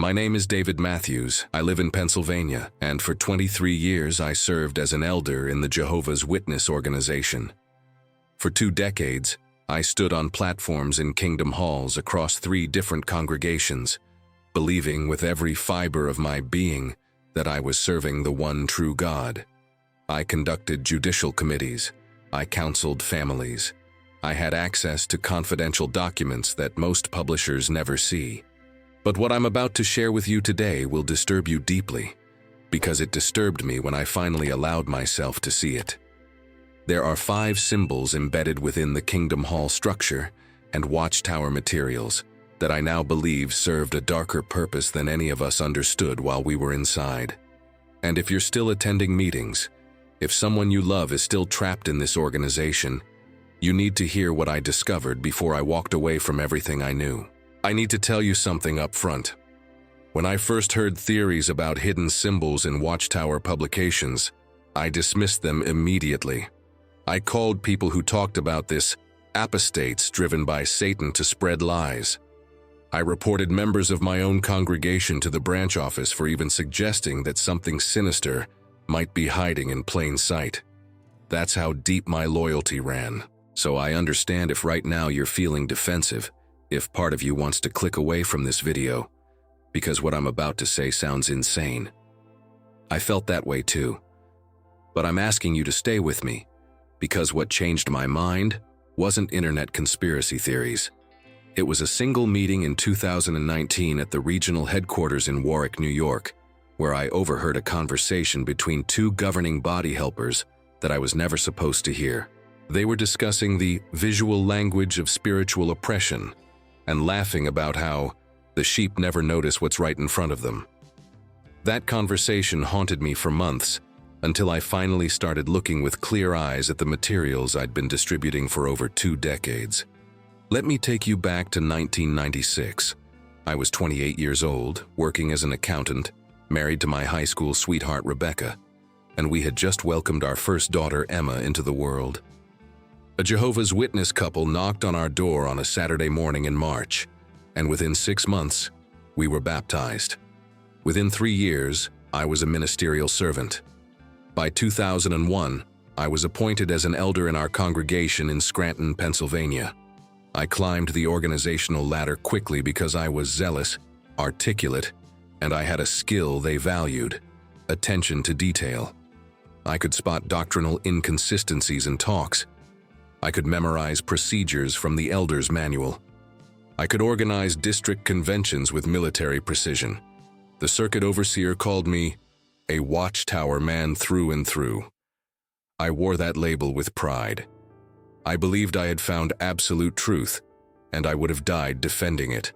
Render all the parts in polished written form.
My name is David Matthews. I live in Pennsylvania, and for 23 years I served as an elder in the Jehovah's Witness organization. For 2 decades, I stood on platforms in Kingdom Halls across 3 different congregations, believing with every fiber of my being that I was serving the one true God. I conducted judicial committees. I counseled families. I had access to confidential documents that most publishers never see. But what I'm about to share with you today will disturb you deeply, because it disturbed me when I finally allowed myself to see it. There are 5 symbols embedded within the Kingdom Hall structure and Watchtower materials that I now believe served a darker purpose than any of us understood while we were inside. And if you're still attending meetings, if someone you love is still trapped in this organization, you need to hear what I discovered before I walked away from everything I knew. I need to tell you something up front. When I first heard theories about hidden symbols in Watchtower publications, I dismissed them immediately. I called people who talked about this apostates driven by Satan to spread lies. I reported members of my own congregation to the branch office for even suggesting that something sinister might be hiding in plain sight. That's how deep my loyalty ran. So I understand if right now you're feeling defensive, if part of you wants to click away from this video, because what I'm about to say sounds insane. I felt that way too. But I'm asking you to stay with me, because what changed my mind wasn't internet conspiracy theories. It was a single meeting in 2019 at the regional headquarters in Warwick, New York, where I overheard a conversation between 2 governing body helpers that I was never supposed to hear. They were discussing the visual language of spiritual oppression and laughing about how the sheep never notice what's right in front of them. That conversation haunted me for months until I finally started looking with clear eyes at the materials I'd been distributing for over 2 decades. Let me take you back to 1996. I was 28 years old, working as an accountant, married to my high school sweetheart Rebecca, and we had just welcomed our first daughter Emma into the world. A Jehovah's Witness couple knocked on our door on a Saturday morning in March, and within 6 months, we were baptized. Within 3 years, I was a ministerial servant. By 2001, I was appointed as an elder in our congregation in Scranton, Pennsylvania. I climbed the organizational ladder quickly because I was zealous, articulate, and I had a skill they valued: attention to detail. I could spot doctrinal inconsistencies in talks. I could memorize procedures from the Elder's Manual. I could organize district conventions with military precision. The circuit overseer called me a Watchtower man through and through. I wore that label with pride. I believed I had found absolute truth, and I would have died defending it.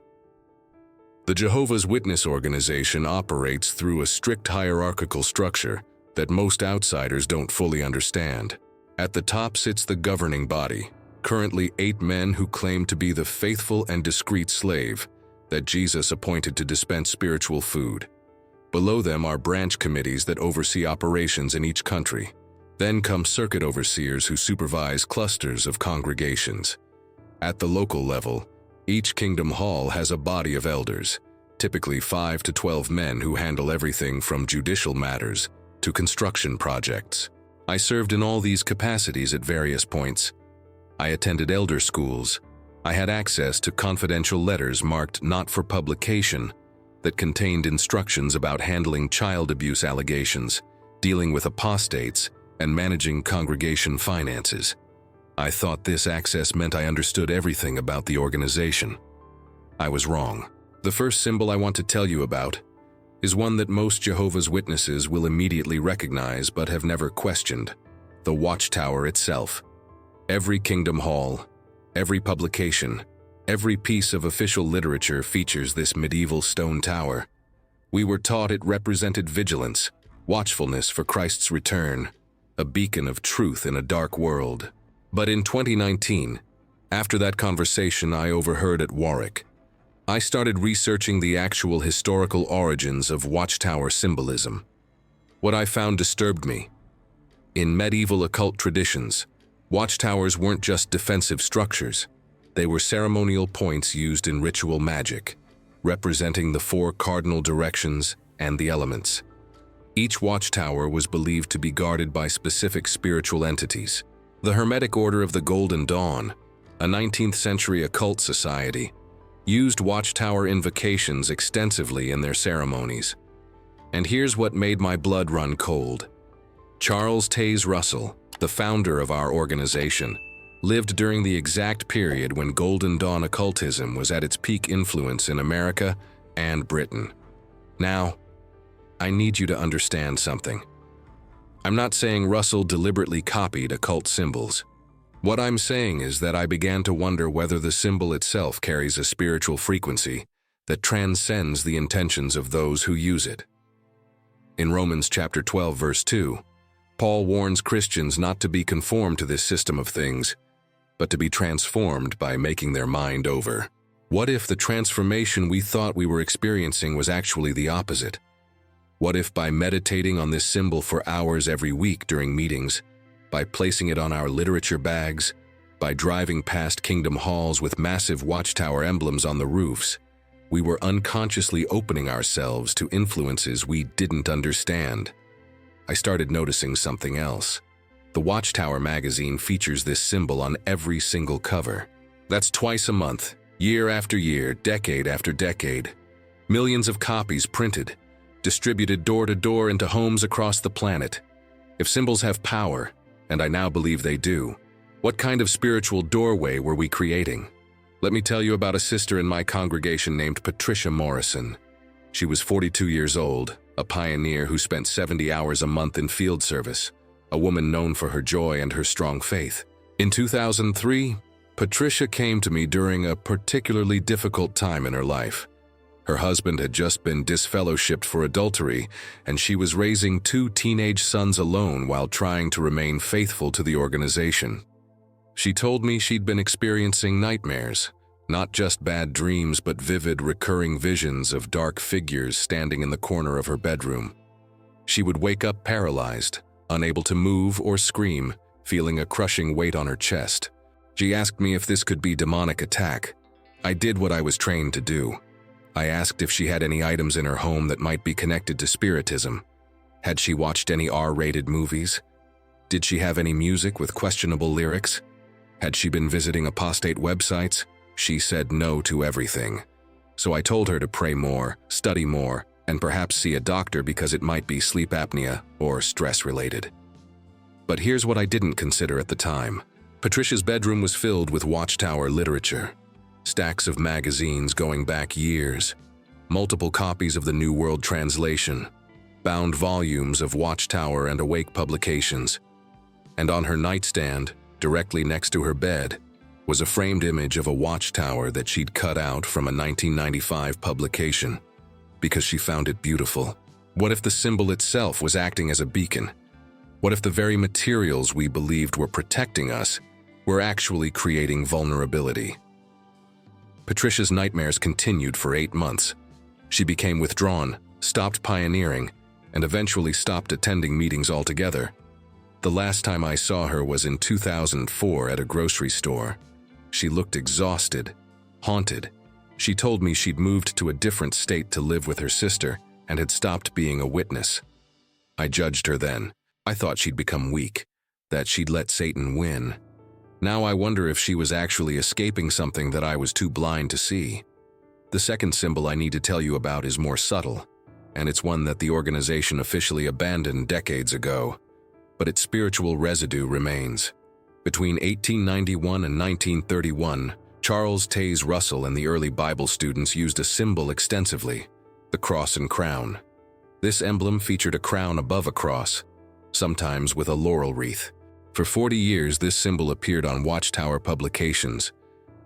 The Jehovah's Witness organization operates through a strict hierarchical structure that most outsiders don't fully understand. At the top sits the governing body, currently 8 men who claim to be the faithful and discreet slave that Jesus appointed to dispense spiritual food. Below them are branch committees that oversee operations in each country. Then come circuit overseers who supervise clusters of congregations. At the local level, each Kingdom Hall has a body of elders, typically 5 to 12 men who handle everything from judicial matters to construction projects. I served in all these capacities at various points. I attended elder schools. I had access to confidential letters marked not for publication that contained instructions about handling child abuse allegations, dealing with apostates, and managing congregation finances. I thought this access meant I understood everything about the organization. I was wrong. The first symbol I want to tell you about is one that most Jehovah's Witnesses will immediately recognize but have never questioned: the Watchtower itself. Every Kingdom Hall, every publication, every piece of official literature features this medieval stone tower. We were taught it represented vigilance, watchfulness for Christ's return, a beacon of truth in a dark world. But in 2019, after that conversation I overheard at Warwick, I started researching the actual historical origins of Watchtower symbolism. What I found disturbed me. In medieval occult traditions, watchtowers weren't just defensive structures. They were ceremonial points used in ritual magic. representing the four cardinal directions and the elements. Each watchtower was believed to be guarded by specific spiritual entities. The Hermetic Order of the Golden Dawn, a 19th century occult society, used watchtower invocations extensively in their ceremonies. And here's what made my blood run cold. Charles Taze Russell, the founder of our organization, lived during the exact period when Golden Dawn occultism was at its peak influence in America and Britain. Now, I need you to understand something. I'm not saying Russell deliberately copied occult symbols. What I'm saying is that I began to wonder whether the symbol itself carries a spiritual frequency that transcends the intentions of those who use it. In Romans chapter 12, verse 2, Paul warns Christians not to be conformed to this system of things, but to be transformed by making their mind over. What if the transformation we thought we were experiencing was actually the opposite? What if by meditating on this symbol for hours every week during meetings, by placing it on our literature bags, by driving past Kingdom Halls with massive watchtower emblems on the roofs, we were unconsciously opening ourselves to influences we didn't understand? I started noticing something else. The Watchtower magazine features this symbol on every single cover. That's twice a month, year after year, decade after decade. Millions of copies printed, distributed door to door into homes across the planet. If symbols have power, and I now believe they do, what kind of spiritual doorway were we creating? Let me tell you about a sister in my congregation named Patricia Morrison. She was 42 years old, a pioneer who spent 70 hours a month in field service, a woman known for her joy and her strong faith. In 2003, Patricia came to me during a particularly difficult time in her life. Her husband had just been disfellowshipped for adultery, and she was raising 2 teenage sons alone while trying to remain faithful to the organization. She told me she'd been experiencing nightmares, not just bad dreams but vivid recurring visions of dark figures standing in the corner of her bedroom. She would wake up paralyzed, unable to move or scream, feeling a crushing weight on her chest. She asked me if this could be demonic attack. I did what I was trained to do. I asked if she had any items in her home that might be connected to spiritism. Had she watched any R-rated movies? Did she have any music with questionable lyrics? Had she been visiting apostate websites? She said no to everything. So I told her to pray more, study more, and perhaps see a doctor because it might be sleep apnea or stress-related. But here's what I didn't consider at the time. Patricia's bedroom was filled with Watchtower literature. Stacks of magazines going back years, multiple copies of the New World Translation, bound volumes of Watchtower and Awake publications. And on her nightstand, directly next to her bed, was a framed image of a watchtower that she'd cut out from a 1995 publication because she found it beautiful. What if the symbol itself was acting as a beacon? What if the very materials we believed were protecting us were actually creating vulnerability? Patricia's nightmares continued for 8 months. She became withdrawn, stopped pioneering, and eventually stopped attending meetings altogether. The last time I saw her was in 2004 at a grocery store. She looked exhausted, haunted. She told me she'd moved to a different state to live with her sister and had stopped being a witness. I judged her then. I thought she'd become weak, that she'd let Satan win. Now I wonder if she was actually escaping something that I was too blind to see. The second symbol I need to tell you about is more subtle, and it's one that the organization officially abandoned decades ago, but its spiritual residue remains. Between 1891 and 1931, Charles Taze Russell and the early Bible students used a symbol extensively, the Cross and Crown. This emblem featured a crown above a cross, sometimes with a laurel wreath. For 40 years, this symbol appeared on Watchtower publications,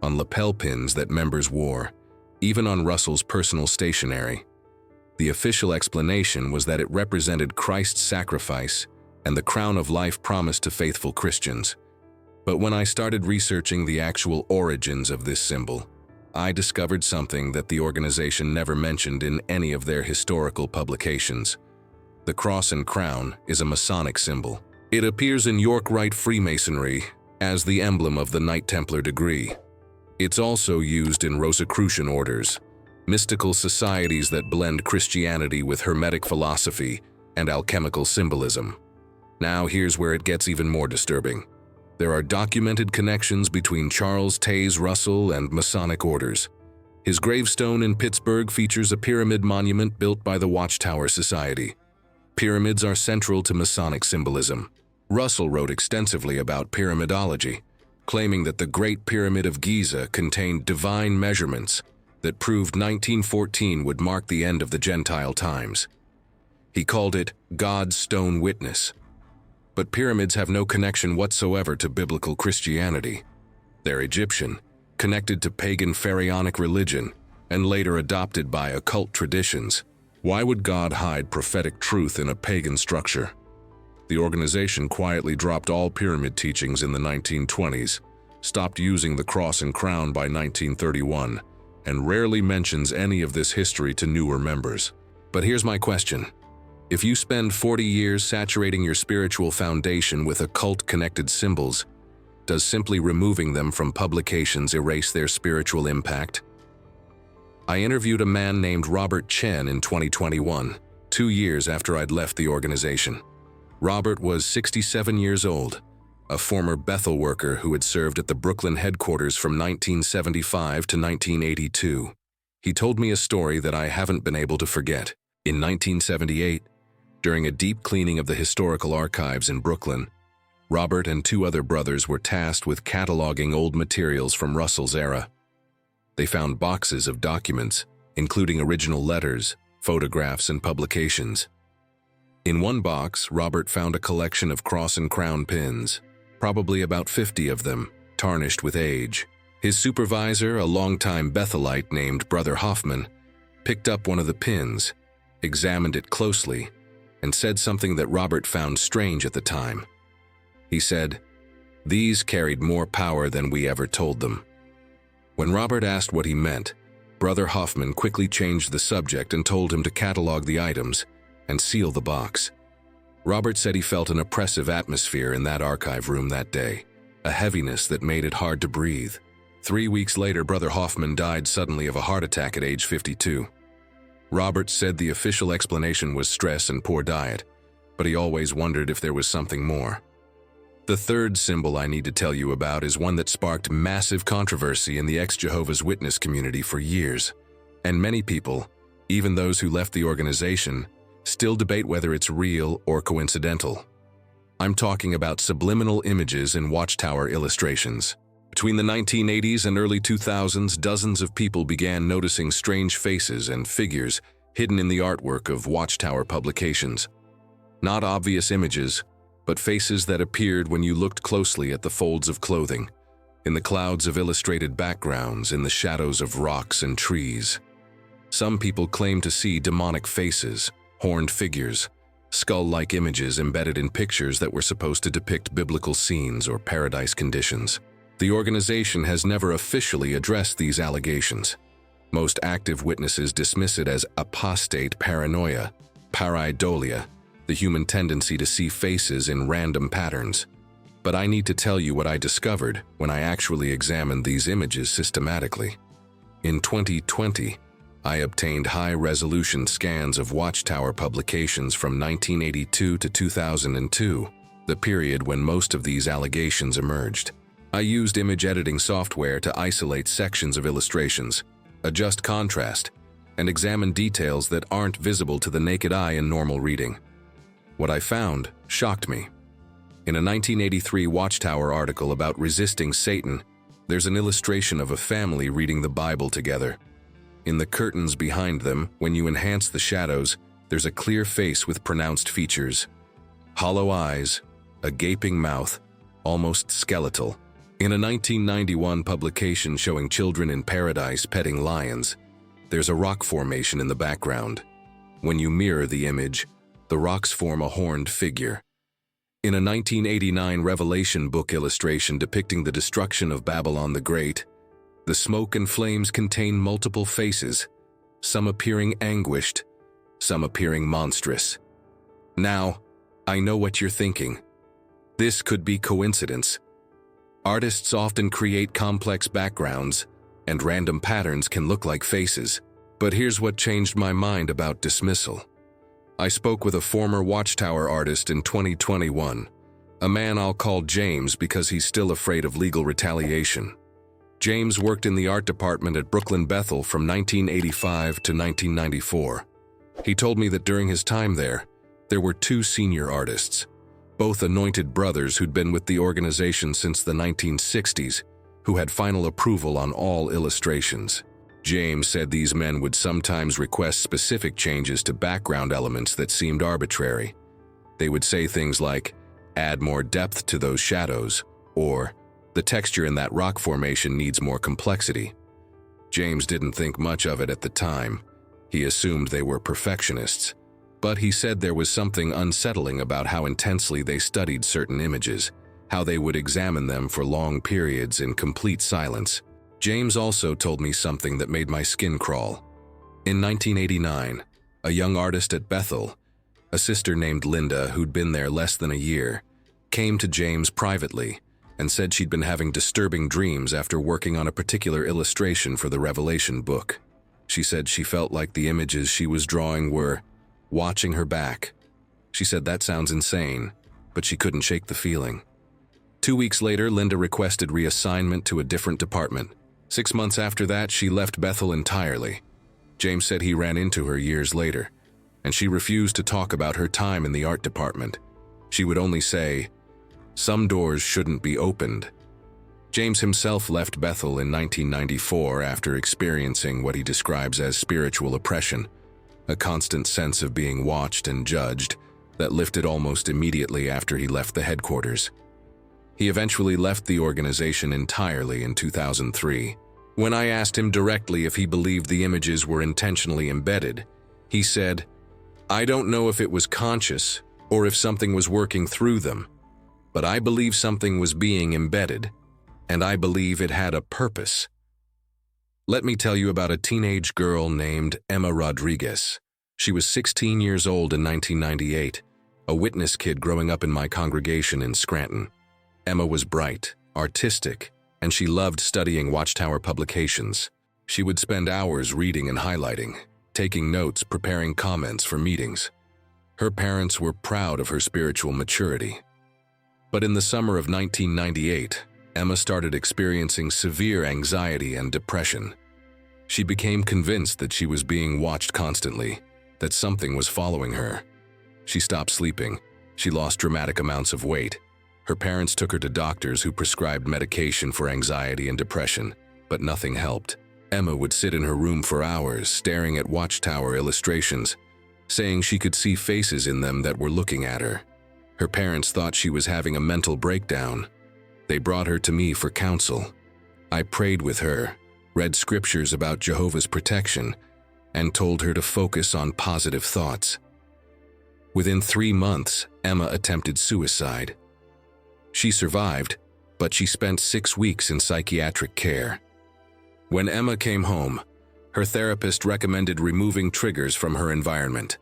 on lapel pins that members wore, even on Russell's personal stationery. The official explanation was that it represented Christ's sacrifice and the crown of life promised to faithful Christians. But when I started researching the actual origins of this symbol, I discovered something that the organization never mentioned in any of their historical publications. The Cross and Crown is a Masonic symbol. It appears in York Rite Freemasonry as the emblem of the Knight Templar degree. It's also used in Rosicrucian orders, mystical societies that blend Christianity with Hermetic philosophy and alchemical symbolism. Now here's where it gets even more disturbing. There are documented connections between Charles Taze Russell and Masonic orders. His gravestone in Pittsburgh features a pyramid monument built by the Watchtower Society. Pyramids are central to Masonic symbolism. Russell wrote extensively about pyramidology, claiming that the Great Pyramid of Giza contained divine measurements that proved 1914 would mark the end of the Gentile times. He called it God's stone witness. But pyramids have no connection whatsoever to biblical Christianity. They're Egyptian, connected to pagan pharaonic religion, and later adopted by occult traditions. Why would God hide prophetic truth in a pagan structure? The organization quietly dropped all pyramid teachings in the 1920s, stopped using the cross and crown by 1931, and rarely mentions any of this history to newer members. But here's my question. If you spend 40 years saturating your spiritual foundation with occult-connected symbols, does simply removing them from publications erase their spiritual impact? I interviewed a man named Robert Chen in 2021, 2 years after I'd left the organization. Robert was 67 years old, a former Bethel worker who had served at the Brooklyn headquarters from 1975 to 1982. He told me a story that I haven't been able to forget. In 1978, during a deep cleaning of the historical archives in Brooklyn, Robert and 2 other brothers were tasked with cataloging old materials from Russell's era. They found boxes of documents, including original letters, photographs, and publications. In one box, Robert found a collection of cross and crown pins, probably about 50 of them, tarnished with age. His supervisor, a longtime Bethelite named Brother Hoffman, picked up one of the pins, examined it closely, and said something that Robert found strange at the time. He said, "These carried more power than we ever told them." When Robert asked what he meant, Brother Hoffman quickly changed the subject and told him to catalog the items and seal the box. Robert said he felt an oppressive atmosphere in that archive room that day, a heaviness that made it hard to breathe. 3 weeks later, Brother Hoffman died suddenly of a heart attack at age 52. Robert said the official explanation was stress and poor diet, but he always wondered if there was something more. The third symbol I need to tell you about is one that sparked massive controversy in the ex-Jehovah's Witness community for years, and many people, even those who left the organization, still debate whether it's real or coincidental. I'm talking about subliminal images in Watchtower illustrations. Between the 1980s and early 2000s, dozens of people began noticing strange faces and figures hidden in the artwork of Watchtower publications. Not obvious images, but faces that appeared when you looked closely at the folds of clothing, in the clouds of illustrated backgrounds, in the shadows of rocks and trees. Some people claim to see demonic faces, horned figures, skull-like images embedded in pictures that were supposed to depict biblical scenes or paradise conditions. The organization has never officially addressed these allegations. Most active witnesses dismiss it as apostate paranoia, pareidolia, the human tendency to see faces in random patterns. But I need to tell you what I discovered when I actually examined these images systematically. In 2020, I obtained high-resolution scans of Watchtower publications from 1982 to 2002, the period when most of these allegations emerged. I used image editing software to isolate sections of illustrations, adjust contrast, and examine details that aren't visible to the naked eye in normal reading. What I found shocked me. In a 1983 Watchtower article about resisting Satan, there's an illustration of a family reading the Bible together. In the curtains behind them, when you enhance the shadows, there's a clear face with pronounced features. Hollow eyes, a gaping mouth, almost skeletal. In a 1991 publication showing children in paradise petting lions, there's a rock formation in the background. When you mirror the image, the rocks form a horned figure. In a 1989 Revelation book illustration depicting the destruction of Babylon the Great, the smoke and flames contain multiple faces, some appearing anguished, some appearing monstrous. Now, I know what you're thinking. This could be coincidence. Artists often create complex backgrounds, and random patterns can look like faces. But here's what changed my mind about dismissal. I spoke with a former Watchtower artist in 2021, a man I'll call James because he's still afraid of legal retaliation. James worked in the art department at Brooklyn Bethel from 1985 to 1994. He told me that during his time there were 2 senior artists, both anointed brothers who'd been with the organization since the 1960s, who had final approval on all illustrations. James said these men would sometimes request specific changes to background elements that seemed arbitrary. They would say things like, "Add more depth to those shadows," or "The texture in that rock formation needs more complexity." James didn't think much of it at the time. He assumed they were perfectionists. But he said there was something unsettling about how intensely they studied certain images, how they would examine them for long periods in complete silence. James also told me something that made my skin crawl. In 1989, a young artist at Bethel, a sister named Linda who'd been there less than a year, came to James privately and said she'd been having disturbing dreams after working on a particular illustration for the Revelation book. She said she felt like the images she was drawing were watching her back. She said that sounds insane, but she couldn't shake the feeling. 2 weeks later, Linda requested reassignment to a different department. 6 months after that, she left Bethel entirely. James said he ran into her years later, and she refused to talk about her time in the art department. She would only say, "Some doors shouldn't be opened." James himself left Bethel in 1994 after experiencing what he describes as spiritual oppression, a constant sense of being watched and judged that lifted almost immediately after he left the headquarters. He eventually left the organization entirely in 2003. When I asked him directly if he believed the images were intentionally embedded, he said, "I don't know if it was conscious or if something was working through them, but I believe something was being embedded, and I believe it had a purpose." Let me tell you about a teenage girl named Emma Rodriguez. She was 16 years old in 1998, a witness kid growing up in my congregation in Scranton. Emma was bright, artistic, and she loved studying Watchtower publications. She would spend hours reading and highlighting, taking notes, preparing comments for meetings. Her parents were proud of her spiritual maturity. But in the summer of 1998, Emma started experiencing severe anxiety and depression. She became convinced that she was being watched constantly, that something was following her. She stopped sleeping. She lost dramatic amounts of weight. Her parents took her to doctors who prescribed medication for anxiety and depression, but nothing helped. Emma would sit in her room for hours, staring at Watchtower illustrations, saying she could see faces in them that were looking at her. Her parents thought she was having a mental breakdown. They brought her to me for counsel. I prayed with her, read scriptures about Jehovah's protection, and told her to focus on positive thoughts. Within 3 months, Emma attempted suicide. She survived, but she spent 6 weeks in psychiatric care. When Emma came home, her therapist recommended removing triggers from her environment.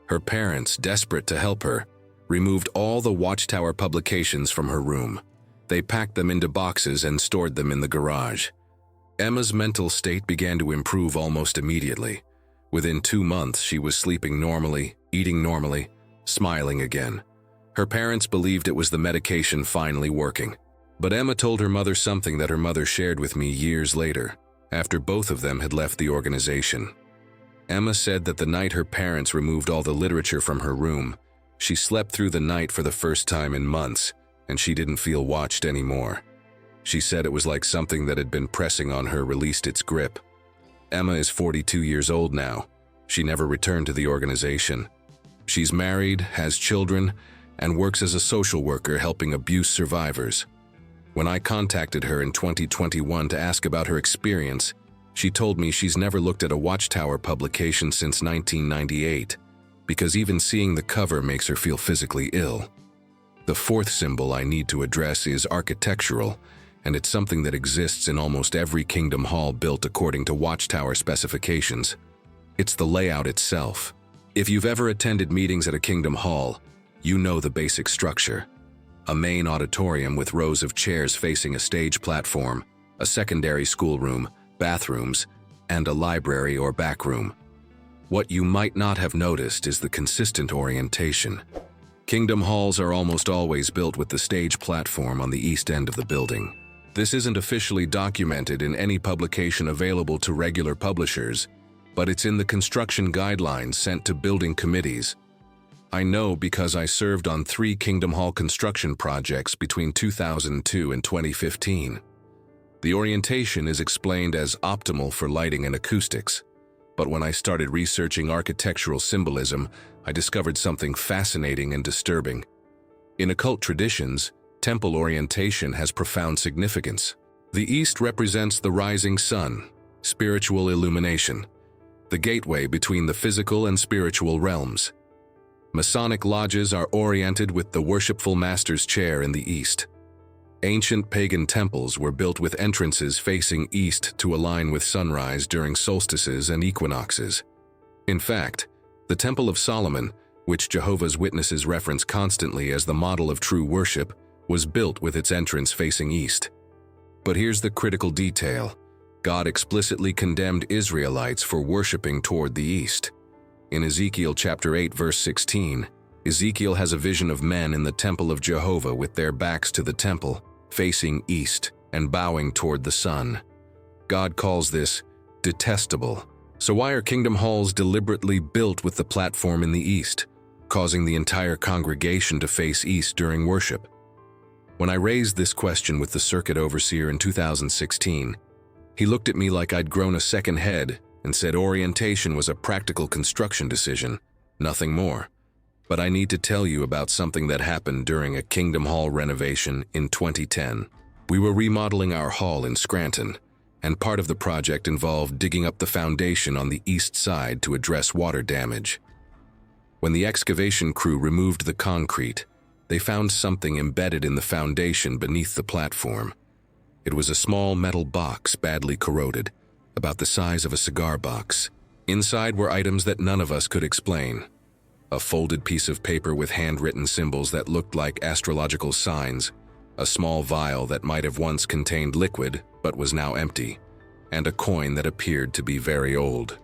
Her parents, desperate to help her, removed all the Watchtower publications from her room. They packed them into boxes and stored them in the garage. Emma's mental state began to improve almost immediately. Within 2 months, she was sleeping normally, eating normally, smiling again. Her parents believed it was the medication finally working. But Emma told her mother something that her mother shared with me years later, after both of them had left the organization. Emma said that the night her parents removed all the literature from her room, she slept through the night for the first time in months, and she didn't feel watched anymore. She said it was like something that had been pressing on her released its grip. Emma is 42 years old now. She never returned to the organization. She's married, has children, and works as a social worker helping abuse survivors. When I contacted her in 2021 to ask about her experience, she told me she's never looked at a Watchtower publication since 1998, because even seeing the cover makes her feel physically ill. The fourth symbol I need to address is architectural, and it's something that exists in almost every Kingdom Hall built according to Watchtower specifications. It's the layout itself. If you've ever attended meetings at a Kingdom Hall, you know the basic structure. A main auditorium with rows of chairs facing a stage platform, a secondary schoolroom, bathrooms, and a library or back room. What you might not have noticed is the consistent orientation. Kingdom halls are almost always built with the stage platform on the east end of the building. This isn't officially documented in any publication available to regular publishers, but it's in the construction guidelines sent to building committees. I know because I served on 3 Kingdom Hall construction projects between 2002 and 2015. The orientation is explained as optimal for lighting and acoustics, but when I started researching architectural symbolism, I discovered something fascinating and disturbing. In occult traditions, temple orientation has profound significance. The east represents the rising sun, spiritual illumination, the gateway between the physical and spiritual realms. Masonic lodges are oriented with the worshipful master's chair in the east. Ancient pagan temples were built with entrances facing east to align with sunrise during solstices and equinoxes. In fact, the Temple of Solomon, which Jehovah's Witnesses reference constantly as the model of true worship, was built with its entrance facing east. But here's the critical detail. God explicitly condemned Israelites for worshiping toward the east. In Ezekiel chapter 8 verse 16, Ezekiel has a vision of men in the temple of Jehovah with their backs to the temple, facing east and bowing toward the sun. God calls this detestable. So why are kingdom halls deliberately built with the platform in the east, causing the entire congregation to face east during worship? When I raised this question with the circuit overseer in 2016, he looked at me like I'd grown a second head and said orientation was a practical construction decision, nothing more. But I need to tell you about something that happened during a Kingdom Hall renovation in 2010. We were remodeling our hall in Scranton, and part of the project involved digging up the foundation on the east side to address water damage. When the excavation crew removed the concrete, they found something embedded in the foundation beneath the platform. It was a small metal box badly corroded, about the size of a cigar box. Inside were items that none of us could explain. A folded piece of paper with handwritten symbols that looked like astrological signs, a small vial that might have once contained liquid but was now empty, and a coin that appeared to be very old.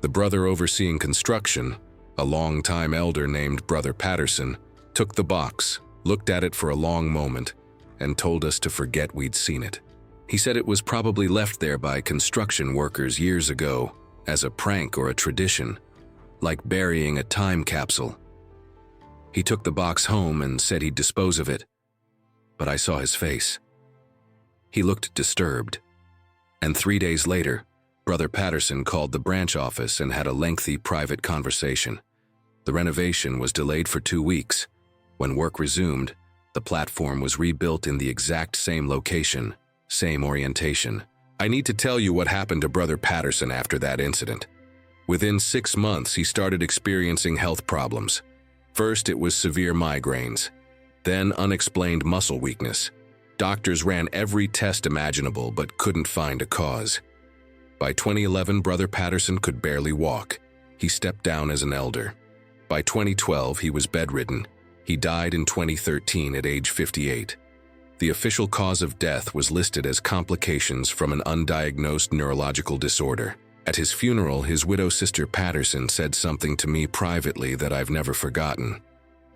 The brother overseeing construction, a long-time elder named Brother Patterson, took the box, looked at it for a long moment, and told us to forget we'd seen it. He said it was probably left there by construction workers years ago, as a prank or a tradition, like burying a time capsule. He took the box home and said he'd dispose of it, but I saw his face. He looked disturbed, and 3 days later, Brother Patterson called the branch office and had a lengthy private conversation. The renovation was delayed for 2 weeks. When work resumed, the platform was rebuilt in the exact same location, same orientation. I need to tell you what happened to Brother Patterson after that incident. Within 6 months, he started experiencing health problems. First, it was severe migraines, then unexplained muscle weakness. Doctors ran every test imaginable but couldn't find a cause. By 2011, Brother Patterson could barely walk. He stepped down as an elder. By 2012, he was bedridden. He died in 2013 at age 58. The official cause of death was listed as complications from an undiagnosed neurological disorder. At his funeral, his widow sister Patterson said something to me privately that I've never forgotten.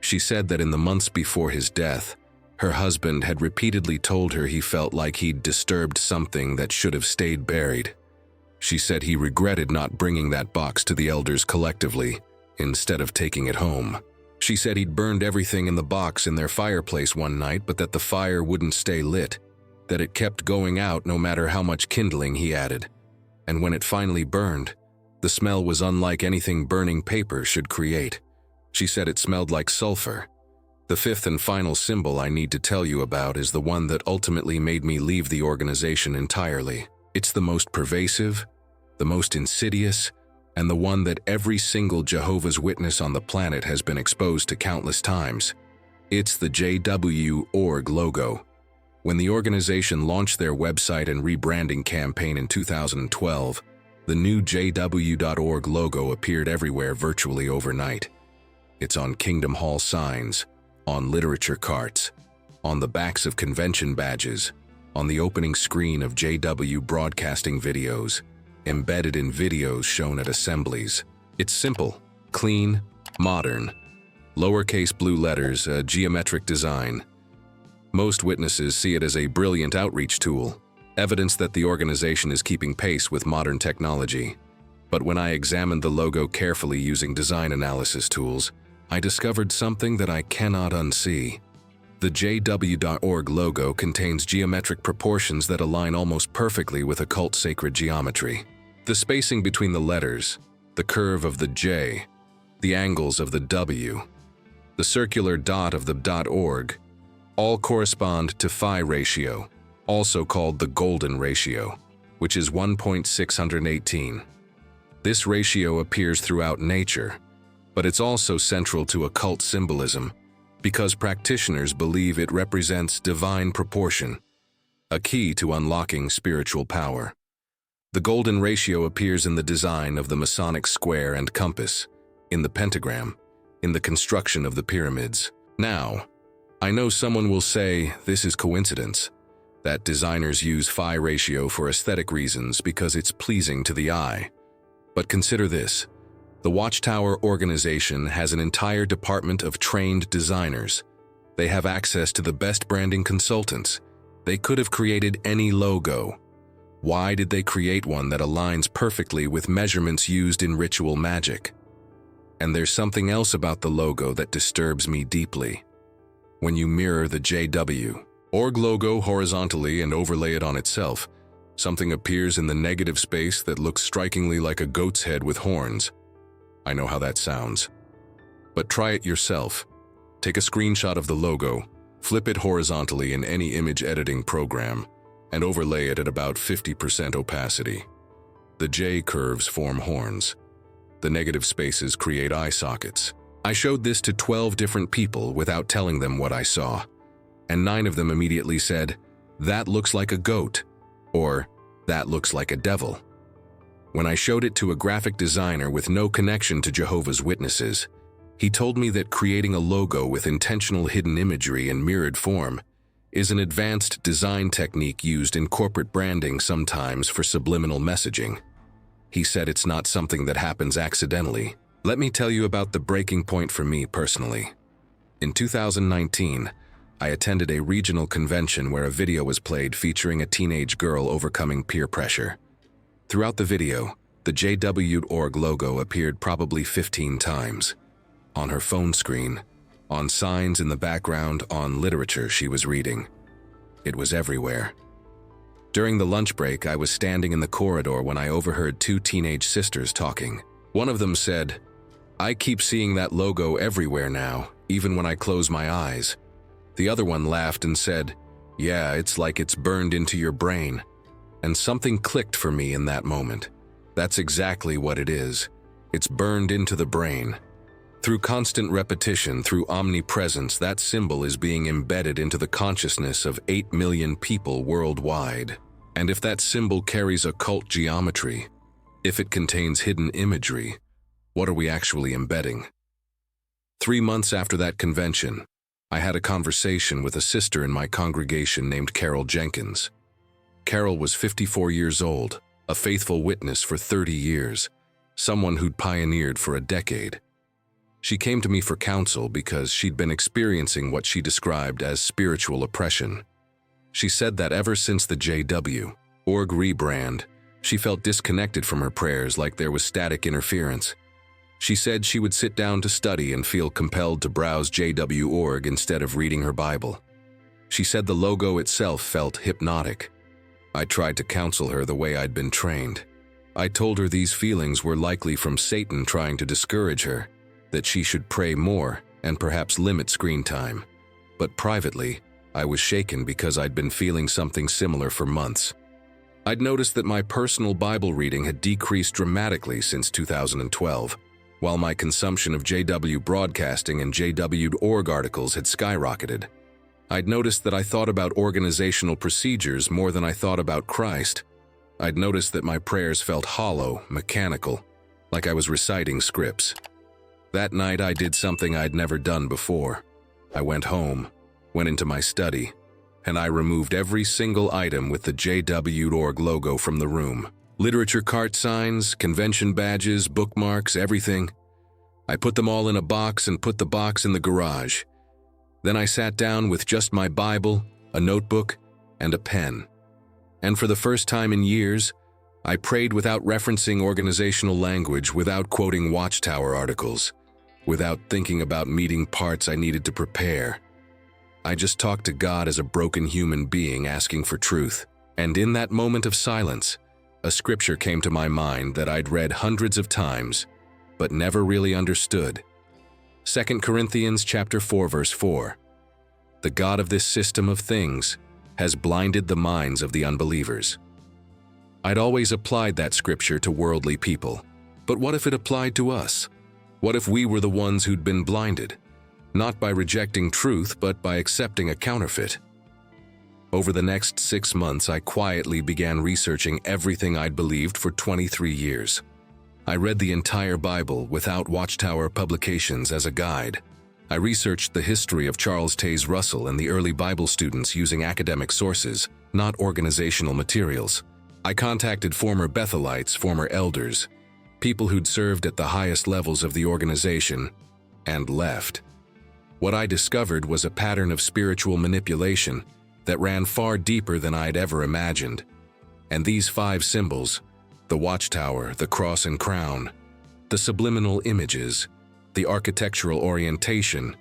She said that in the months before his death, her husband had repeatedly told her he felt like he'd disturbed something that should have stayed buried. She said he regretted not bringing that box to the elders collectively, instead of taking it home. She said he'd burned everything in the box in their fireplace one night, but that the fire wouldn't stay lit, that it kept going out no matter how much kindling he added. And when it finally burned, the smell was unlike anything burning paper should create. She said it smelled like sulfur. The fifth and final symbol I need to tell you about is the one that ultimately made me leave the organization entirely. It's the most pervasive, the most insidious, and the one that every single Jehovah's Witness on the planet has been exposed to countless times. It's the JW.org logo. When the organization launched their website and rebranding campaign in 2012, the new JW.org logo appeared everywhere virtually overnight. It's on Kingdom Hall signs, on literature carts, on the backs of convention badges, on the opening screen of JW broadcasting videos. embedded in videos shown at assemblies. It's simple, clean, modern. Lowercase blue letters, a geometric design. Most witnesses see it as a brilliant outreach tool, evidence that the organization is keeping pace with modern technology. But when I examined the logo carefully using design analysis tools, I discovered something that I cannot unsee. The JW.org logo contains geometric proportions that align almost perfectly with occult sacred geometry. The spacing between the letters, the curve of the J, the angles of the W, the circular dot of the .org, all correspond to phi ratio, also called the golden ratio, which is 1.618. This ratio appears throughout nature, but it's also central to occult symbolism because practitioners believe it represents divine proportion, a key to unlocking spiritual power. The golden ratio appears in the design of the Masonic square and compass, in the pentagram, in the construction of the pyramids. Now, I know someone will say this is coincidence, that designers use phi ratio for aesthetic reasons because it's pleasing to the eye. But consider this. The Watchtower organization has an entire department of trained designers. They have access to the best branding consultants. They could have created any logo. Why did they create one that aligns perfectly with measurements used in ritual magic? And there's something else about the logo that disturbs me deeply. When you mirror the JW.org logo horizontally and overlay it on itself, something appears in the negative space that looks strikingly like a goat's head with horns. I know how that sounds. But try it yourself. Take a screenshot of the logo, flip it horizontally in any image editing program, and overlay it at about 50% opacity. The J curves form horns. The negative spaces create eye sockets. I showed this to 12 different people without telling them what I saw, and 9 of them immediately said, "That looks like a goat," or "That looks like a devil." When I showed it to a graphic designer with no connection to Jehovah's Witnesses, he told me that creating a logo with intentional hidden imagery in mirrored form is an advanced design technique used in corporate branding sometimes for subliminal messaging. He said it's not something that happens accidentally. Let me tell you about the breaking point for me personally. In 2019, I attended a regional convention where a video was played featuring a teenage girl overcoming peer pressure. Throughout the video, the JW.org logo appeared probably 15 times. On her phone screen, on signs in the background, on literature she was reading. It was everywhere. During the lunch break, I was standing in the corridor when I overheard 2 teenage sisters talking. One of them said, "I keep seeing that logo everywhere now, even when I close my eyes." The other one laughed and said, "Yeah, it's like it's burned into your brain." And something clicked for me in that moment. That's exactly what it is. It's burned into the brain. Through constant repetition, through omnipresence, that symbol is being embedded into the consciousness of 8 million people worldwide. And if that symbol carries occult geometry, if it contains hidden imagery, what are we actually embedding? 3 months after that convention, I had a conversation with a sister in my congregation named Carol Jenkins. Carol was 54 years old, a faithful witness for 30 years, someone who'd pioneered for a decade. She came to me for counsel because she'd been experiencing what she described as spiritual oppression. She said that ever since the JW.org rebrand, she felt disconnected from her prayers, like there was static interference. She said she would sit down to study and feel compelled to browse JW.org instead of reading her Bible. She said the logo itself felt hypnotic. I tried to counsel her the way I'd been trained. I told her these feelings were likely from Satan trying to discourage her, that she should pray more and perhaps limit screen time. But privately, I was shaken because I'd been feeling something similar for months. I'd noticed that my personal Bible reading had decreased dramatically since 2012, while my consumption of JW broadcasting and JW.org articles had skyrocketed. I'd noticed that I thought about organizational procedures more than I thought about Christ. I'd noticed that my prayers felt hollow, mechanical, like I was reciting scripts. That night I did something I'd never done before. I went home, went into my study, and I removed every single item with the JW.org logo from the room. Literature cart signs, convention badges, bookmarks, everything. I put them all in a box and put the box in the garage. Then I sat down with just my Bible, a notebook, and a pen. And for the first time in years, I prayed without referencing organizational language, without quoting Watchtower articles, without thinking about meeting parts I needed to prepare. I just talked to God as a broken human being asking for truth. And in that moment of silence, a scripture came to my mind that I'd read hundreds of times, but never really understood. 2 Corinthians chapter 4, verse 4. The God of this system of things has blinded the minds of the unbelievers. I'd always applied that scripture to worldly people. But what if it applied to us? What if we were the ones who'd been blinded? Not by rejecting truth, but by accepting a counterfeit. Over the next 6 months, I quietly began researching everything I'd believed for 23 years. I read the entire Bible without Watchtower publications as a guide. I researched the history of Charles Taze Russell and the early Bible students using academic sources, not organizational materials. I contacted former Bethelites, former elders, people who'd served at the highest levels of the organization, and left. What I discovered was a pattern of spiritual manipulation that ran far deeper than I'd ever imagined. And these 5 symbols, the Watchtower, the Cross and Crown, the subliminal images, the architectural orientation,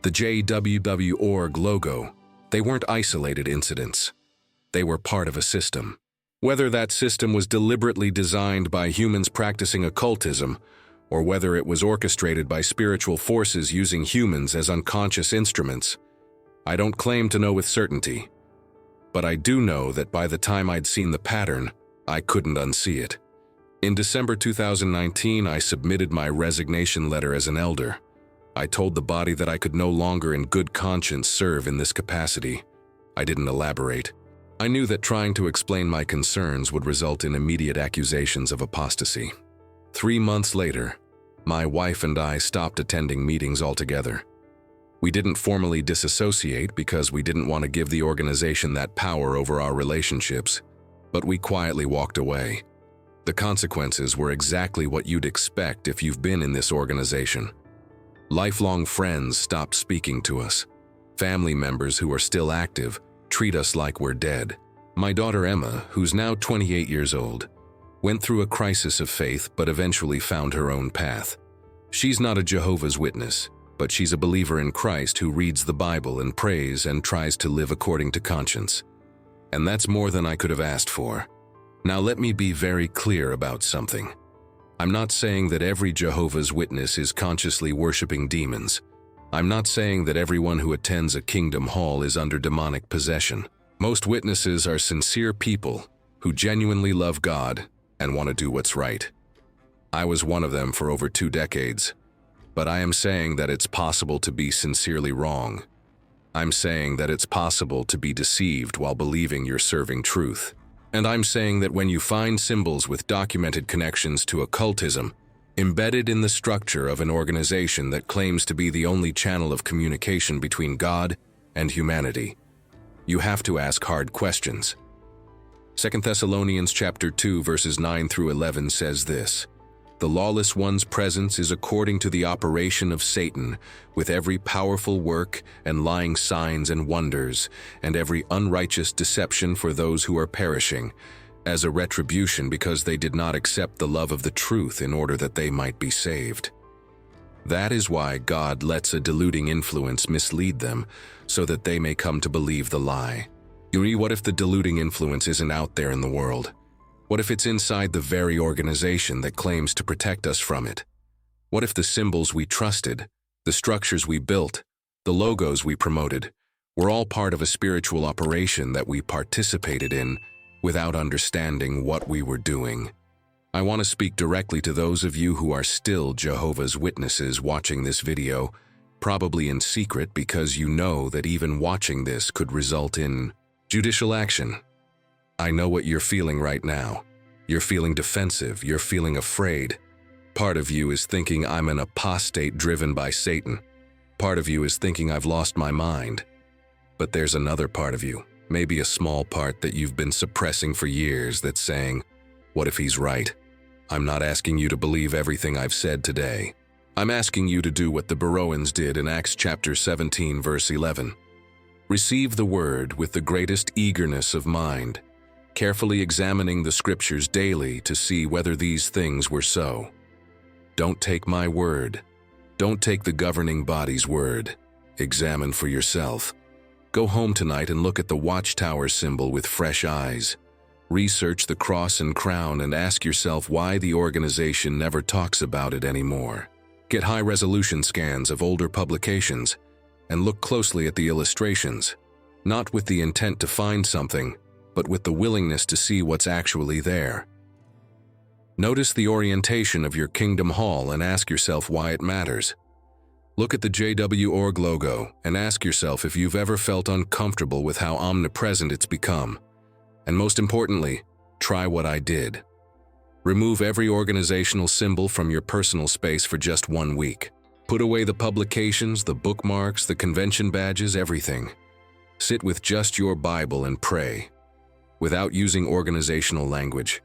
the JWW.org logo, they weren't isolated incidents. They were part of a system. Whether that system was deliberately designed by humans practicing occultism, or whether it was orchestrated by spiritual forces using humans as unconscious instruments, I don't claim to know with certainty. But I do know that by the time I'd seen the pattern, I couldn't unsee it. In December 2019, I submitted my resignation letter as an elder. I told the body that I could no longer in good conscience serve in this capacity. I didn't elaborate. I knew that trying to explain my concerns would result in immediate accusations of apostasy. 3 months later, my wife and I stopped attending meetings altogether. We didn't formally disassociate because we didn't want to give the organization that power over our relationships, but we quietly walked away. The consequences were exactly what you'd expect if you've been in this organization. Lifelong friends stopped speaking to us. Family members who are still active treat us like we're dead. My daughter Emma, who's now 28 years old, went through a crisis of faith but eventually found her own path. She's not a Jehovah's Witness, but she's a believer in Christ who reads the Bible and prays and tries to live according to conscience. And that's more than I could have asked for. Now let me be very clear about something. I'm not saying that every Jehovah's Witness is consciously worshiping demons. I'm not saying that everyone who attends a Kingdom Hall is under demonic possession. Most witnesses are sincere people who genuinely love God and want to do what's right. I was one of them for over 2 decades, but I am saying that it's possible to be sincerely wrong. I'm saying that it's possible to be deceived while believing you're serving truth. And I'm saying that when you find symbols with documented connections to occultism, embedded in the structure of an organization that claims to be the only channel of communication between God and humanity, you have to ask hard questions. 2 Thessalonians chapter 2 verses 9 through 11 says this: "The lawless one's presence is according to the operation of Satan, with every powerful work and lying signs and wonders, and every unrighteous deception for those who are perishing, as a retribution because they did not accept the love of the truth in order that they might be saved." That is why God lets a deluding influence mislead them, so that they may come to believe the lie. What if the deluding influence isn't out there in the world? What if it's inside the very organization that claims to protect us from it? What if the symbols we trusted, the structures we built, the logos we promoted, were all part of a spiritual operation that we participated in without understanding what we were doing? I want to speak directly to those of you who are still Jehovah's Witnesses watching this video, probably in secret because you know that even watching this could result in judicial action. I know what you're feeling right now. You're feeling defensive, you're feeling afraid. Part of you is thinking I'm an apostate driven by Satan. Part of you is thinking I've lost my mind. But there's another part of you, maybe a small part that you've been suppressing for years, that's saying, What if he's right? I'm not asking you to believe everything I've said today. I'm asking you to do what the Beroeans did in Acts chapter 17, verse 11. Receive the word with the greatest eagerness of mind, carefully examining the scriptures daily to see whether these things were so. Don't take my word. Don't take the governing body's word. Examine for yourself. Go home tonight and look at the Watchtower symbol with fresh eyes. Research the Cross and Crown and ask yourself why the organization never talks about it anymore. Get high-resolution scans of older publications and look closely at the illustrations, not with the intent to find something, but with the willingness to see what's actually there. Notice the orientation of your Kingdom Hall and ask yourself why it matters. Look at the JW.org logo and ask yourself if you've ever felt uncomfortable with how omnipresent it's become. And most importantly, try what I did. Remove every organizational symbol from your personal space for just 1 week. Put away the publications, the bookmarks, the convention badges, everything. Sit with just your Bible and pray, without using organizational language.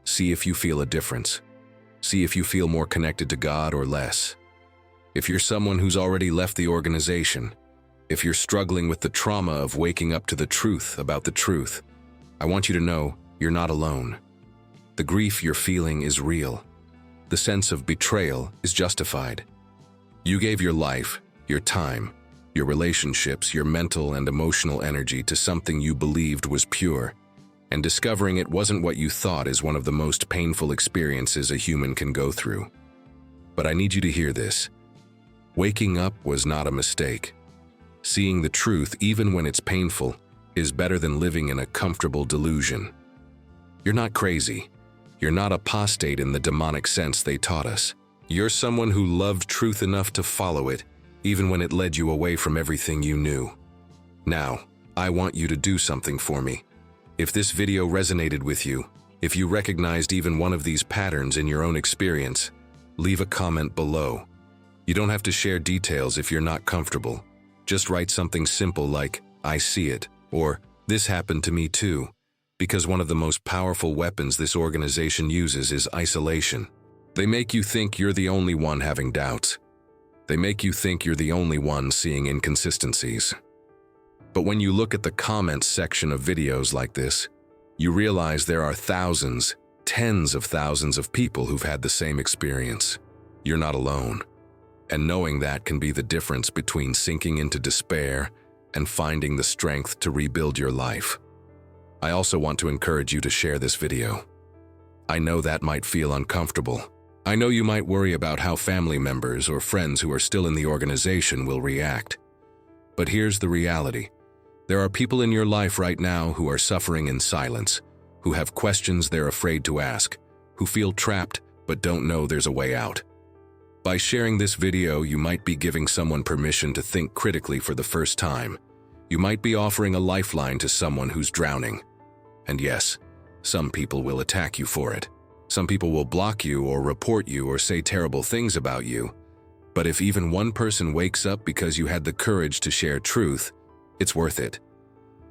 See if you feel a difference. See if you feel more connected to God or less. If you're someone who's already left the organization, if you're struggling with the trauma of waking up to the truth about the truth, I want you to know you're not alone. The grief you're feeling is real. The sense of betrayal is justified. You gave your life, your time, your relationships, your mental and emotional energy to something you believed was pure, and discovering it wasn't what you thought is one of the most painful experiences a human can go through. But I need you to hear this. Waking up was not a mistake. Seeing the truth, even when it's painful, is better than living in a comfortable delusion. You're not crazy. You're not apostate in the demonic sense they taught us. You're someone who loved truth enough to follow it, even when it led you away from everything you knew. Now, I want you to do something for me. If this video resonated with you, if you recognized even one of these patterns in your own experience, leave a comment below. You don't have to share details if you're not comfortable. Just write something simple like, "I see it," or "This happened to me too," because one of the most powerful weapons this organization uses is isolation. They make you think you're the only one having doubts. They make you think you're the only one seeing inconsistencies. But when you look at the comments section of videos like this, you realize there are thousands, tens of thousands of people who've had the same experience. You're not alone. And knowing that can be the difference between sinking into despair and finding the strength to rebuild your life. I also want to encourage you to share this video. I know that might feel uncomfortable. I know you might worry about how family members or friends who are still in the organization will react. But here's the reality. There are people in your life right now who are suffering in silence, who have questions they're afraid to ask, who feel trapped but don't know there's a way out. By sharing this video, you might be giving someone permission to think critically for the first time. You might be offering a lifeline to someone who's drowning. And yes, some people will attack you for it. Some people will block you or report you or say terrible things about you. But if even one person wakes up because you had the courage to share truth, it's worth it.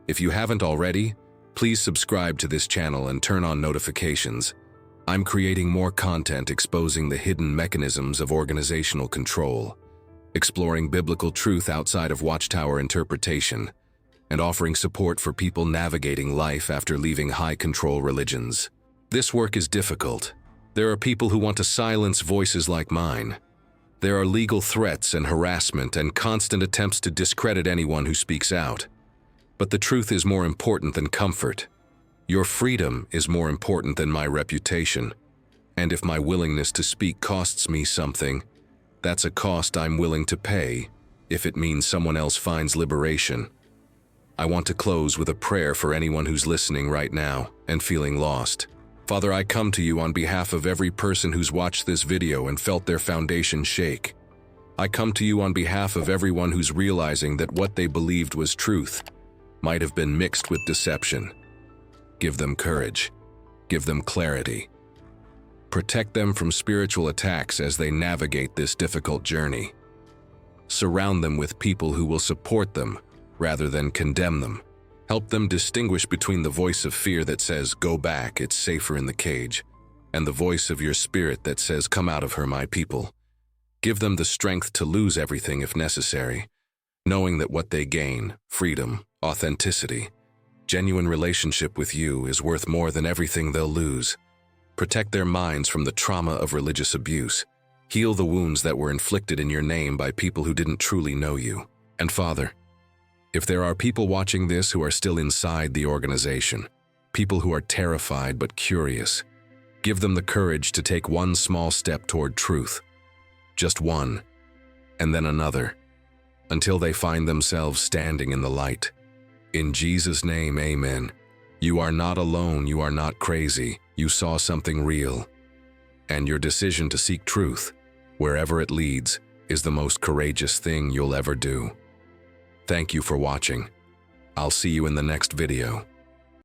If you haven't already, please subscribe to this channel and turn on notifications. I'm creating more content exposing the hidden mechanisms of organizational control, exploring biblical truth outside of Watchtower interpretation, and offering support for people navigating life after leaving high-control religions. This work is difficult. There are people who want to silence voices like mine. There are legal threats and harassment and constant attempts to discredit anyone who speaks out. But the truth is more important than comfort. Your freedom is more important than my reputation. And if my willingness to speak costs me something, that's a cost I'm willing to pay if it means someone else finds liberation. I want to close with a prayer for anyone who's listening right now and feeling lost. Father, I come to you on behalf of every person who's watched this video and felt their foundation shake. I come to you on behalf of everyone who's realizing that what they believed was truth might have been mixed with deception. Give them courage. Give them clarity. Protect them from spiritual attacks as they navigate this difficult journey. Surround them with people who will support them rather than condemn them. Help them distinguish between the voice of fear that says, "Go back, it's safer in the cage," and the voice of your spirit that says, "Come out of her, my people." Give them the strength to lose everything if necessary, knowing that what they gain, freedom, authenticity, genuine relationship with you, is worth more than everything they'll lose. Protect their minds from the trauma of religious abuse. Heal the wounds that were inflicted in your name by people who didn't truly know you. And Father, if there are people watching this who are still inside the organization, people who are terrified but curious, give them the courage to take one small step toward truth. Just one, and then another, until they find themselves standing in the light. In Jesus' name, amen. You are not alone, you are not crazy, you saw something real. And your decision to seek truth, wherever it leads, is the most courageous thing you'll ever do. Thank you for watching. I'll see you in the next video.